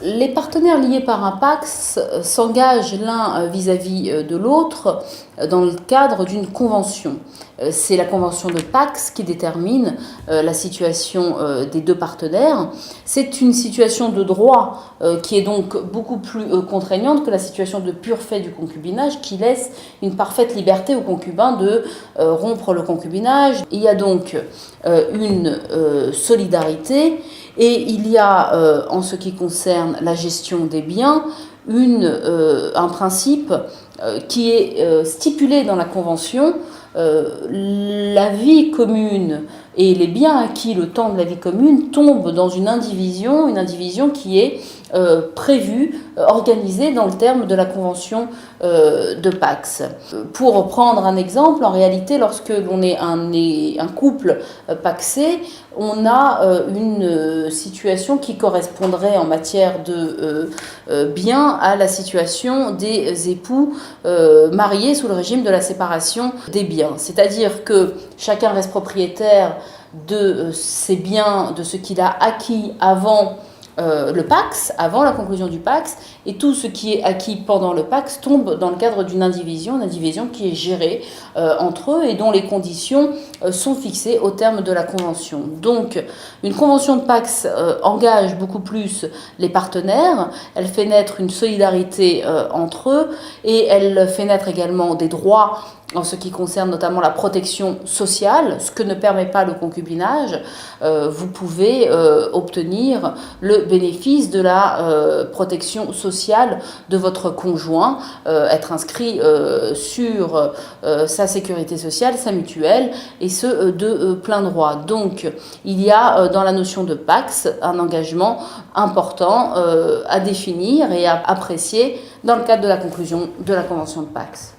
Les partenaires liés par un PACS s'engagent l'un vis-à-vis de l'autre dans le cadre d'une convention. C'est la convention de PACS qui détermine la situation des deux partenaires. C'est une situation de droit qui est donc beaucoup plus contraignante que la situation de pur fait du concubinage, qui laisse une parfaite liberté au concubin de rompre le concubinage. Il y a donc une solidarité. Et il y a, en ce qui concerne la gestion des biens, un principe qui est stipulé dans la Convention. La vie commune et les biens acquis le temps de la vie commune tombent dans une indivision qui est prévue, organisée dans le terme de la Convention de PACS. Pour prendre un exemple, en réalité, lorsque l'on est un couple pacsé, on a une situation qui correspondrait en matière de biens à la situation des époux mariés sous le régime de la séparation des biens. C'est-à-dire que chacun reste propriétaire de ses biens, de ce qu'il a acquis avant le PACS, avant la conclusion du PACS, et tout ce qui est acquis pendant le PACS tombe dans le cadre d'une indivision qui est gérée entre eux et dont les conditions sont fixées au terme de la convention. Donc, une convention de PACS engage beaucoup plus les partenaires, elle fait naître une solidarité entre eux, et elle fait naître également des droits en ce qui concerne notamment la protection sociale, ce que ne permet pas le concubinage. Vous pouvez obtenir le bénéfice de la protection sociale de votre conjoint, être inscrit sur sa sécurité sociale, sa mutuelle, et ce de plein droit. Donc il y a dans la notion de PACS un engagement important à définir et à apprécier dans le cadre de la conclusion de la convention de PACS.